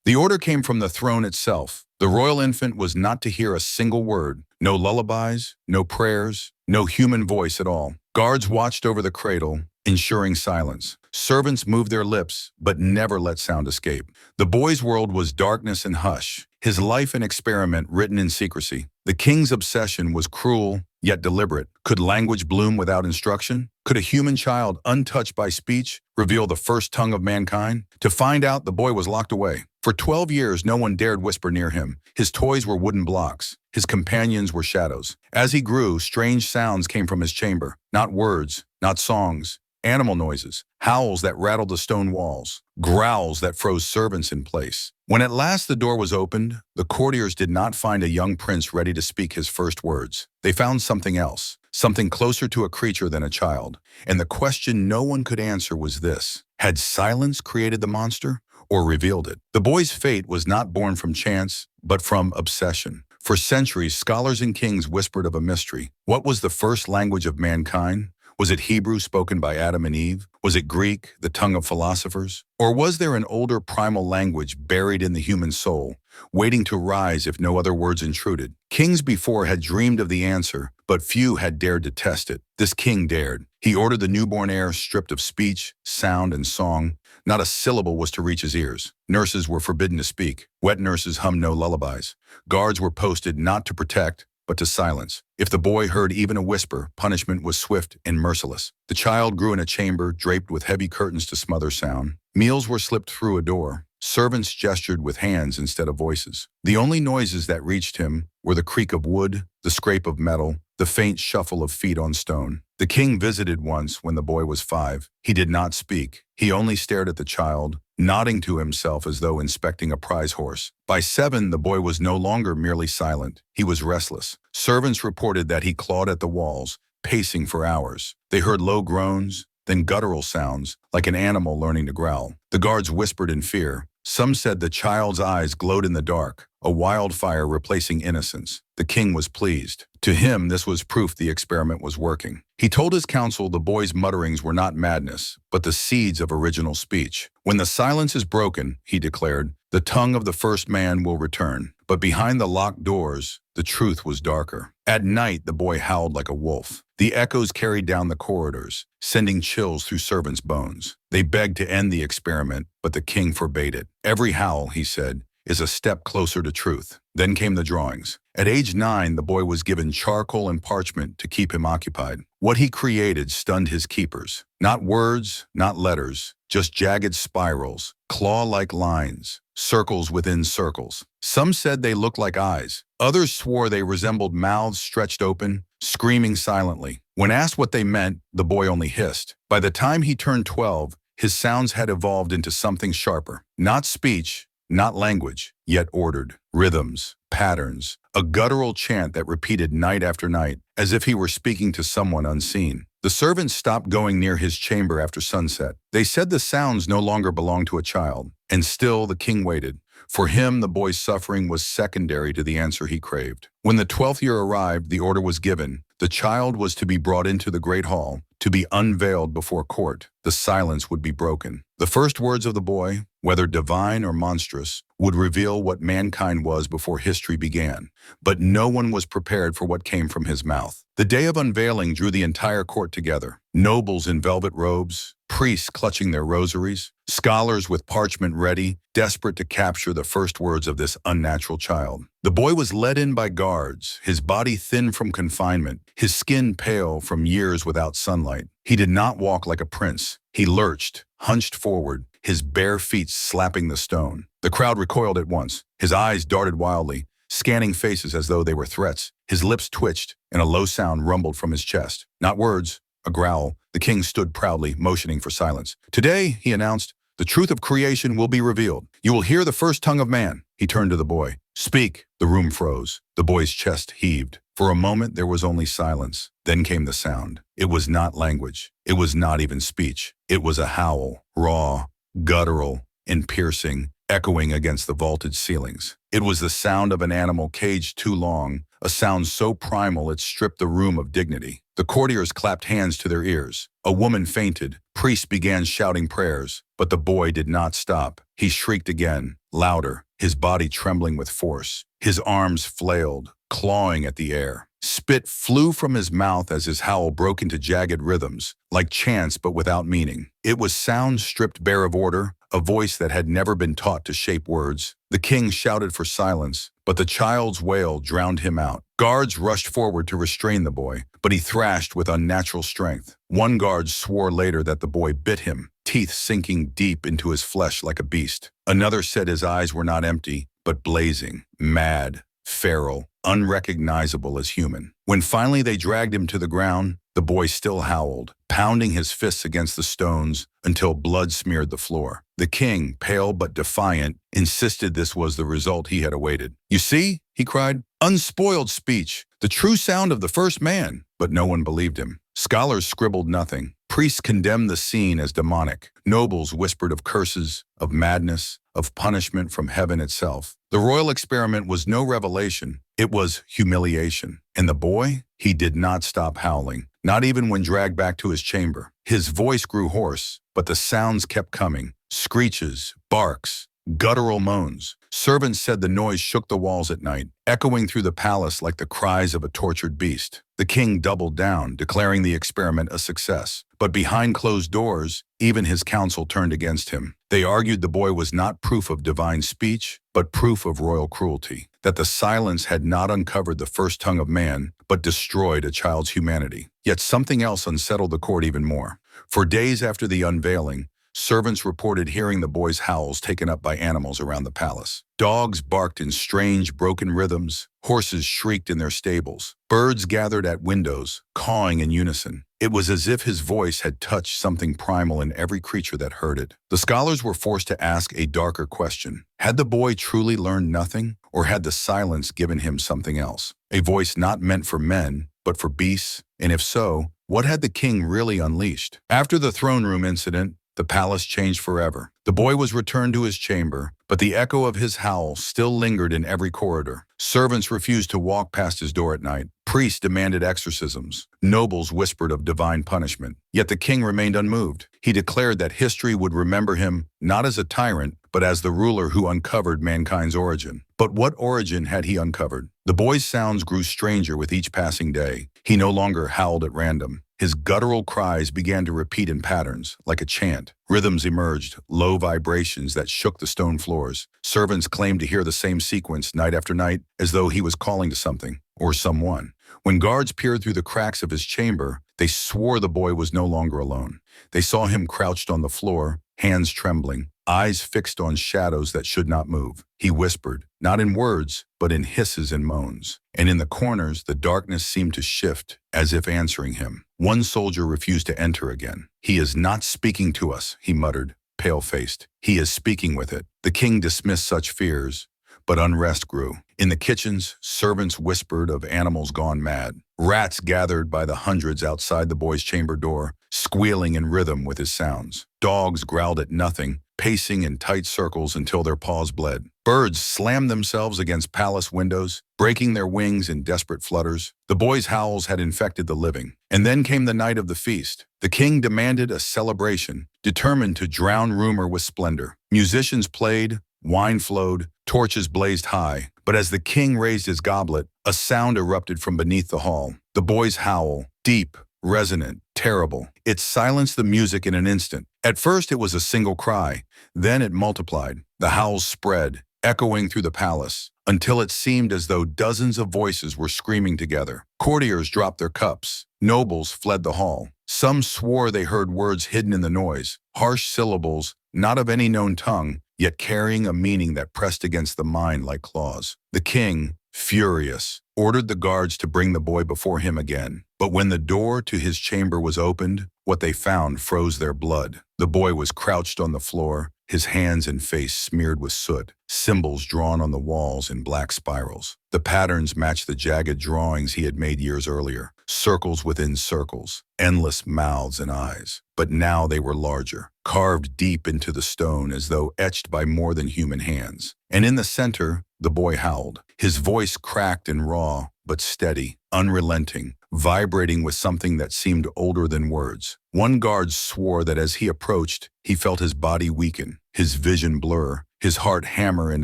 The order came from the throne itself. The royal infant was not to hear a single word, no lullabies, no prayers, no human voice at all. Guards watched over the cradle, ensuring silence. Servants moved their lips, but never let sound escape. The boy's world was darkness and hush, his life an experiment written in secrecy. The king's obsession was cruel, yet deliberate. Could language bloom without instruction? Could a human child, untouched by speech, reveal the first tongue of mankind? To find out, the boy was locked away. For 12 years, no one dared whisper near him. His toys were wooden blocks. His companions were shadows. As he grew, strange sounds came from his chamber. Not words, not songs, animal noises, howls that rattled the stone walls, growls that froze servants in place. When at last the door was opened, the courtiers did not find a young prince ready to speak his first words. They found something else, something closer to a creature than a child. And the question no one could answer was this: had silence created the monster or revealed it? The boy's fate was not born from chance, but from obsession. For centuries, scholars and kings whispered of a mystery. What was the first language of mankind? Was it Hebrew spoken by Adam and Eve? Was it Greek, the tongue of philosophers? Or was there an older primal language buried in the human soul, waiting to rise if no other words intruded? Kings before had dreamed of the answer, but few had dared to test it. This king dared. He ordered the newborn heir stripped of speech, sound, and song. Not a syllable was to reach his ears. Nurses were forbidden to speak. Wet nurses hummed no lullabies. Guards were posted not to protect, but to silence. If the boy heard even a whisper, punishment was swift and merciless. The child grew in a chamber draped with heavy curtains to smother sound. Meals were slipped through a door. Servants gestured with hands instead of voices. The only noises that reached him were the creak of wood, the scrape of metal, the faint shuffle of feet on stone. The king visited once when the boy was 5. He did not speak. He only stared at the child, nodding to himself as though inspecting a prize horse. By 7, the boy was no longer merely silent. He was restless. Servants reported that he clawed at the walls, pacing for hours. They heard low groans, then guttural sounds, like an animal learning to growl. The guards whispered in fear. Some said the child's eyes glowed in the dark, a wildfire replacing innocence. The king was pleased. To him, this was proof the experiment was working. He told his council the boy's mutterings were not madness, but the seeds of original speech. When the silence is broken, he declared, the tongue of the first man will return. But behind the locked doors, the truth was darker. At night, the boy howled like a wolf. The echoes carried down the corridors, sending chills through servants' bones. They begged to end the experiment, but the king forbade it. Every howl, he said, is a step closer to truth. Then came the drawings. At age 9, the boy was given charcoal and parchment to keep him occupied. What he created stunned his keepers. Not words, not letters, just jagged spirals, claw-like lines, circles within circles. Some said they looked like eyes. Others swore they resembled mouths stretched open, screaming silently. When asked what they meant, the boy only hissed. By the time he turned 12, his sounds had evolved into something sharper. Not speech, not language, yet ordered. Rhythms, patterns, a guttural chant that repeated night after night, as if he were speaking to someone unseen. The servants stopped going near his chamber after sunset. They said the sounds no longer belonged to a child. And still the king waited. For him, the boy's suffering was secondary to the answer he craved. When the 12th year arrived, the order was given. The child was to be brought into the great hall, to be unveiled before court. The silence would be broken. The first words of the boy, whether divine or monstrous, would reveal what mankind was before history began. But no one was prepared for what came from his mouth. The day of unveiling drew the entire court together. Nobles in velvet robes, priests clutching their rosaries, scholars with parchment ready, desperate to capture the first words of this unnatural child. The boy was led in by guards, his body thin from confinement, his skin pale from years without sunlight. He did not walk like a prince. He lurched, hunched forward, his bare feet slapping the stone. The crowd recoiled at once. His eyes darted wildly, scanning faces as though they were threats. His lips twitched, and a low sound rumbled from his chest. Not words, a growl. The king stood proudly, motioning for silence. Today, he announced, the truth of creation will be revealed. You will hear the first tongue of man. He turned to the boy. Speak. The room froze. The boy's chest heaved. For a moment, there was only silence. Then came the sound. It was not language. It was not even speech. It was a howl, raw, guttural, and piercing, echoing against the vaulted ceilings. It was the sound of an animal caged too long, a sound so primal it stripped the room of dignity. The courtiers clapped hands to their ears. A woman fainted. Priests began shouting prayers. But the boy did not stop. He shrieked again, louder, his body trembling with force. His arms flailed, clawing at the air. Spit flew from his mouth as his howl broke into jagged rhythms, like chants but without meaning. It was sound stripped bare of order, a voice that had never been taught to shape words. The king shouted for silence, but the child's wail drowned him out. Guards rushed forward to restrain the boy, but he thrashed with unnatural strength. One guard swore later that the boy bit him, teeth sinking deep into his flesh like a beast. Another said his eyes were not empty, but blazing, mad, feral, unrecognizable as human. When finally they dragged him to the ground, the boy still howled, pounding his fists against the stones until blood smeared the floor. The king, pale but defiant, insisted this was the result he had awaited. "You see," he cried, "unspoiled speech, the true sound of the first man." But no one believed him. Scholars scribbled nothing. Priests condemned the scene as demonic. Nobles whispered of curses, of madness, of punishment from heaven itself. The royal experiment was no revelation. It was humiliation. And the boy? He did not stop howling, not even when dragged back to his chamber. His voice grew hoarse, but the sounds kept coming. Screeches, barks, guttural moans. Servants said the noise shook the walls at night, echoing through the palace like the cries of a tortured beast. The king doubled down, declaring the experiment a success. But behind closed doors, even his council turned against him. They argued the boy was not proof of divine speech, but proof of royal cruelty, that the silence had not uncovered the first tongue of man, but destroyed a child's humanity. Yet something else unsettled the court even more. For days after the unveiling, servants reported hearing the boy's howls taken up by animals around the palace. Dogs barked in strange, broken rhythms. Horses shrieked in their stables. Birds gathered at windows, cawing in unison. It was as if his voice had touched something primal in every creature that heard it. The scholars were forced to ask a darker question. Had the boy truly learned nothing, or had the silence given him something else? A voice not meant for men, but for beasts? And if so, what had the king really unleashed? After the throne room incident, the palace changed forever. The boy was returned to his chamber, but the echo of his howl still lingered in every corridor. Servants refused to walk past his door at night. Priests demanded exorcisms. Nobles whispered of divine punishment. Yet the king remained unmoved. He declared that history would remember him not as a tyrant, but as the ruler who uncovered mankind's origin. But what origin had he uncovered? The boy's sounds grew stranger with each passing day. He no longer howled at random. His guttural cries began to repeat in patterns, like a chant. Rhythms emerged, low vibrations that shook the stone floors. Servants claimed to hear the same sequence night after night, as though he was calling to something, or someone. When guards peered through the cracks of his chamber, they swore the boy was no longer alone. They saw him crouched on the floor, hands trembling, eyes fixed on shadows that should not move. He whispered, not in words, but in hisses and moans. And in the corners, the darkness seemed to shift, as if answering him. One soldier refused to enter again. "He is not speaking to us," he muttered, pale-faced. "He is speaking with it." The king dismissed such fears, but unrest grew. In the kitchens, servants whispered of animals gone mad. Rats gathered by the hundreds outside the boy's chamber door, squealing in rhythm with his sounds. Dogs growled at nothing, pacing in tight circles until their paws bled. Birds slammed themselves against palace windows, breaking their wings in desperate flutters. The boy's howls had infected the living. And then came the night of the feast. The king demanded a celebration, determined to drown rumor with splendor. Musicians played, wine flowed, torches blazed high. But as the king raised his goblet, a sound erupted from beneath the hall. The boy's howl, deep, resonant, terrible. It silenced the music in an instant. At first it was a single cry, then it multiplied. The howls spread, echoing through the palace, until it seemed as though dozens of voices were screaming together. Courtiers dropped their cups. Nobles fled the hall. Some swore they heard words hidden in the noise, harsh syllables, not of any known tongue, yet carrying a meaning that pressed against the mind like claws. The king, furious, ordered the guards to bring the boy before him again. But when the door to his chamber was opened, what they found froze their blood. The boy was crouched on the floor, his hands and face smeared with soot, symbols drawn on the walls in black spirals. The patterns matched the jagged drawings he had made years earlier, circles within circles, endless mouths and eyes. But now they were larger, carved deep into the stone as though etched by more than human hands. And in the center, the boy howled. His voice cracked and raw, but steady, unrelenting, vibrating with something that seemed older than words. One guard swore that as he approached, he felt his body weaken, his vision blur, his heart hammer in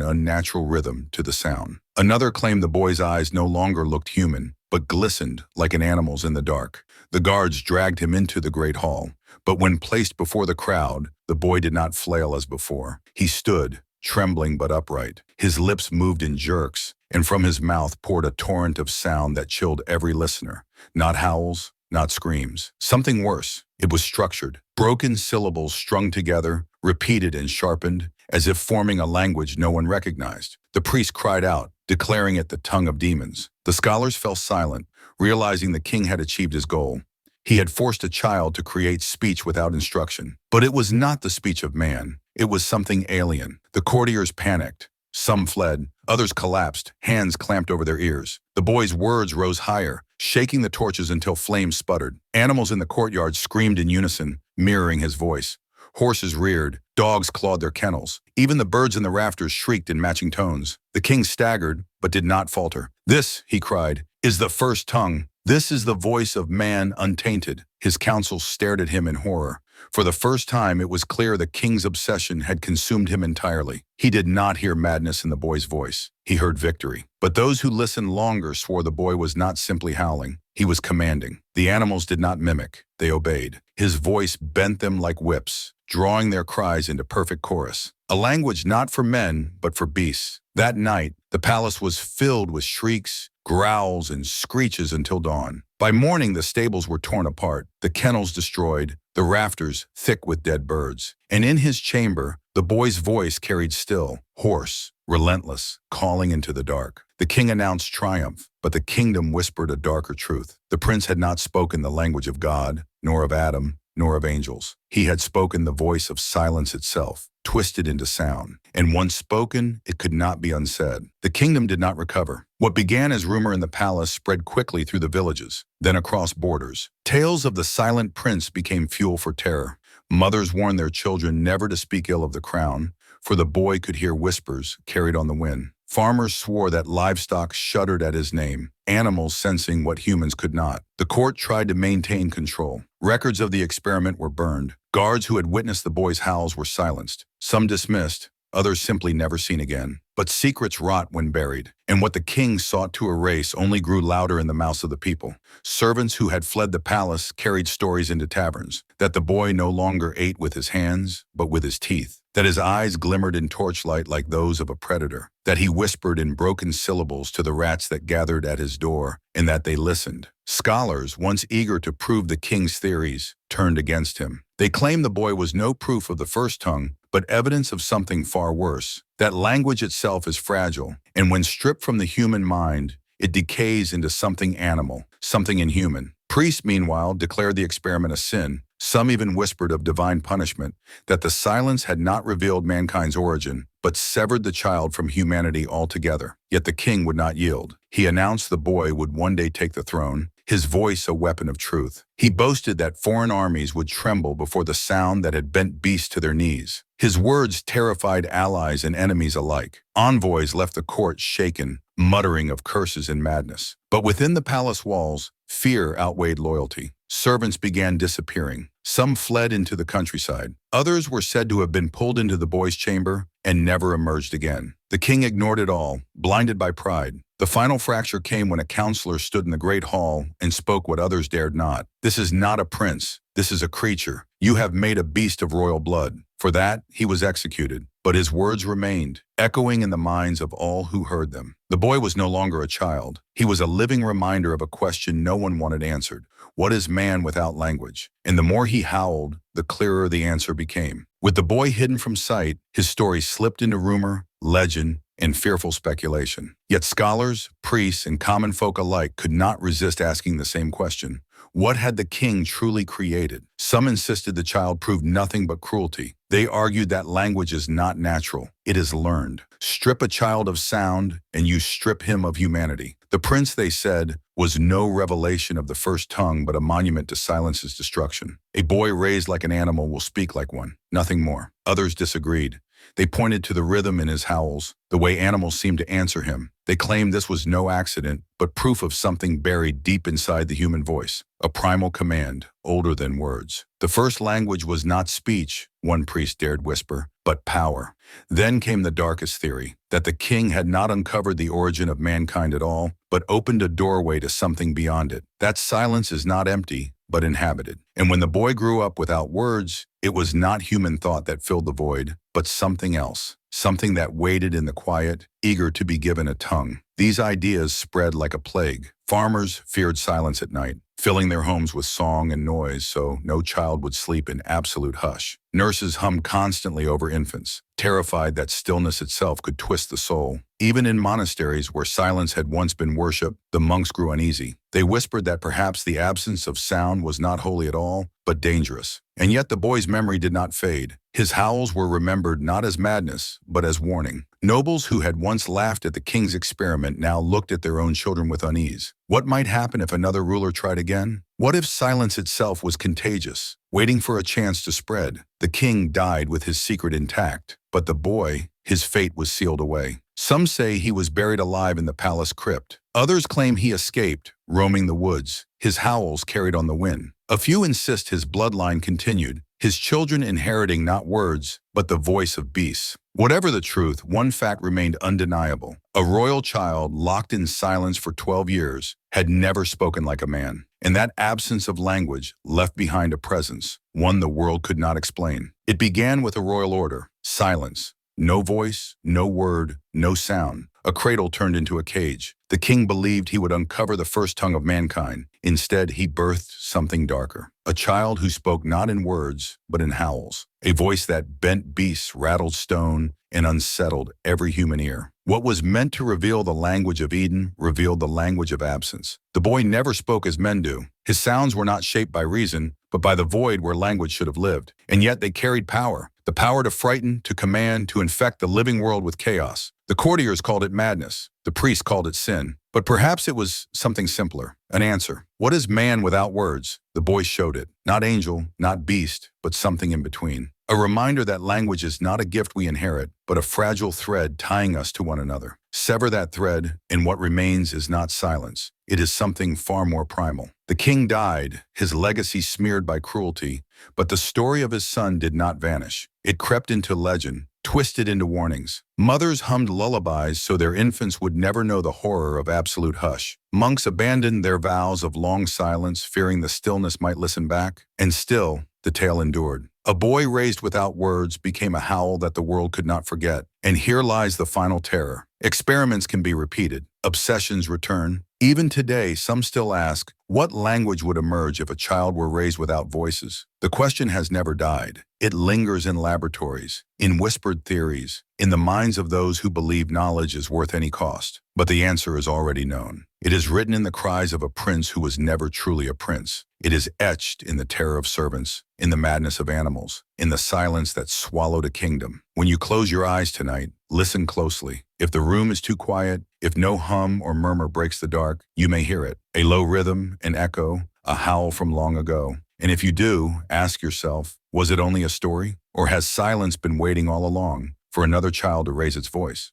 unnatural rhythm to the sound. Another claimed the boy's eyes no longer looked human, but glistened like an animal's in the dark. The guards dragged him into the great hall, but when placed before the crowd, the boy did not flail as before. He stood, trembling but upright. His lips moved in jerks, and from his mouth poured a torrent of sound that chilled every listener. Not howls, not screams. Something worse. It was structured. Broken syllables strung together, repeated and sharpened, as if forming a language no one recognized. The priest cried out, declaring it the tongue of demons. The scholars fell silent, realizing the king had achieved his goal. He had forced a child to create speech without instruction. But it was not the speech of man. It was something alien. The courtiers panicked. Some fled, others collapsed, hands clamped over their ears. The boy's words rose higher, shaking the torches until flames sputtered. Animals in the courtyard screamed in unison, mirroring his voice. Horses reared, dogs clawed their kennels. Even the birds in the rafters shrieked in matching tones. The king staggered, but did not falter. "This," he cried, "is the first tongue. This is the voice of man untainted." His council stared at him in horror. For the first time, it was clear the king's obsession had consumed him entirely. He did not hear madness in the boy's voice. He heard victory. But those who listened longer swore the boy was not simply howling. He was commanding. The animals did not mimic. They obeyed. His voice bent them like whips, drawing their cries into perfect chorus. A language not for men, but for beasts. That night, the palace was filled with shrieks, growls, and screeches until dawn. By morning, the stables were torn apart, the kennels destroyed, the rafters thick with dead birds. And in his chamber, the boy's voice carried still, hoarse, relentless, calling into the dark. The king announced triumph, but the kingdom whispered a darker truth. The prince had not spoken the language of God, nor of Adam, nor of angels. He had spoken the voice of silence itself, twisted into sound. And once spoken, it could not be unsaid. The kingdom did not recover. What began as rumor in the palace spread quickly through the villages, then across borders. Tales of the silent prince became fuel for terror. Mothers warned their children never to speak ill of the crown, for the boy could hear whispers carried on the wind. Farmers swore that livestock shuddered at his name, animals sensing what humans could not. The court tried to maintain control. Records of the experiment were burned. Guards who had witnessed the boy's howls were silenced. Some dismissed, others simply never seen again. But secrets rot when buried, and what the king sought to erase only grew louder in the mouths of the people. Servants who had fled the palace carried stories into taverns, that the boy no longer ate with his hands, but with his teeth, that his eyes glimmered in torchlight like those of a predator, that he whispered in broken syllables to the rats that gathered at his door, and that they listened. Scholars, once eager to prove the king's theories, turned against him. They claimed the boy was no proof of the first tongue, but evidence of something far worse, that language itself is fragile, and when stripped from the human mind, it decays into something animal, something inhuman. Priests, meanwhile, declared the experiment a sin. Some even whispered of divine punishment, that the silence had not revealed mankind's origin, but severed the child from humanity altogether. Yet the king would not yield. He announced the boy would one day take the throne, his voice a weapon of truth. He boasted that foreign armies would tremble before the sound that had bent beasts to their knees. His words terrified allies and enemies alike. Envoys left the court shaken, muttering of curses and madness. But within the palace walls, fear outweighed loyalty. Servants began disappearing. Some fled into the countryside. Others were said to have been pulled into the boy's chamber and never emerged again. The king ignored it all, blinded by pride. The final fracture came when a counselor stood in the great hall and spoke what others dared not. "This is not a prince. This is a creature. You have made a beast of royal blood." For that, he was executed. But his words remained, echoing in the minds of all who heard them. The boy was no longer a child. He was a living reminder of a question no one wanted answered. What is man without language? And the more he howled, the clearer the answer became. With the boy hidden from sight, his story slipped into rumor, legend, and fearful speculation. Yet scholars, priests, and common folk alike could not resist asking the same question. What had the king truly created? Some insisted the child proved nothing but cruelty. They argued that language is not natural, it is learned. Strip a child of sound, and you strip him of humanity. The prince, they said, was no revelation of the first tongue, but a monument to silence's destruction. A boy raised like an animal will speak like one, nothing more. Others disagreed. They pointed to the rhythm in his howls, the way animals seemed to answer him. They claimed this was no accident, but proof of something buried deep inside the human voice, a primal command, older than words. The first language was not speech, one priest dared whisper, but power. Then came the darkest theory, that the king had not uncovered the origin of mankind at all, but opened a doorway to something beyond it. That silence is not empty, but inhabited. And when the boy grew up without words, it was not human thought that filled the void, but something else. Something that waited in the quiet, eager to be given a tongue. These ideas spread like a plague. Farmers feared silence at night, filling their homes with song and noise so no child would sleep in absolute hush. Nurses hummed constantly over infants, terrified that stillness itself could twist the soul. Even in monasteries where silence had once been worship, the monks grew uneasy. They whispered that perhaps the absence of sound was not holy at all, but dangerous. And yet the boy's memory did not fade. His howls were remembered not as madness, but as warning. Nobles who had once laughed at the king's experiment now looked at their own children with unease. What might happen if another ruler tried again? What if silence itself was contagious, waiting for a chance to spread? The king died with his secret intact, but the boy, his fate was sealed away. Some say he was buried alive in the palace crypt. Others claim he escaped, roaming the woods, his howls carried on the wind. A few insist his bloodline continued, his children inheriting not words, but the voice of beasts. Whatever the truth, one fact remained undeniable. A royal child, locked in silence for 12 years, had never spoken like a man. And that absence of language left behind a presence, one the world could not explain. It began with a royal order: silence. No voice, no word, no sound. A cradle turned into a cage. The king believed he would uncover the first tongue of mankind. Instead, he birthed something darker. A child who spoke not in words, but in howls. A voice that bent beasts, rattled stone, and unsettled every human ear. What was meant to reveal the language of Eden revealed the language of absence. The boy never spoke as men do. His sounds were not shaped by reason, but by the void where language should have lived. And yet they carried power. The power to frighten, to command, to infect the living world with chaos. The courtiers called it madness. The priests called it sin. But perhaps it was something simpler, an answer. What is man without words? The boy showed it. Not angel, not beast, but something in between. A reminder that language is not a gift we inherit, but a fragile thread tying us to one another. Sever that thread, and what remains is not silence. It is something far more primal. The king died, his legacy smeared by cruelty, but the story of his son did not vanish. It crept into legend, twisted into warnings. Mothers hummed lullabies so their infants would never know the horror of absolute hush. Monks abandoned their vows of long silence, fearing the stillness might listen back. And still, the tale endured. A boy raised without words became a howl that the world could not forget. And here lies the final terror. Experiments can be repeated. Obsessions return. Even today, some still ask, what language would emerge if a child were raised without voices? The question has never died. It lingers in laboratories, in whispered theories, in the minds of those who believe knowledge is worth any cost. But the answer is already known. It is written in the cries of a prince who was never truly a prince. It is etched in the terror of servants, in the madness of animals, in the silence that swallowed a kingdom. When you close your eyes tonight, listen closely. If the room is too quiet, if no hum or murmur breaks the dark, you may hear it. A low rhythm, an echo, a howl from long ago. And if you do, ask yourself, was it only a story? Or has silence been waiting all along for another child to raise its voice?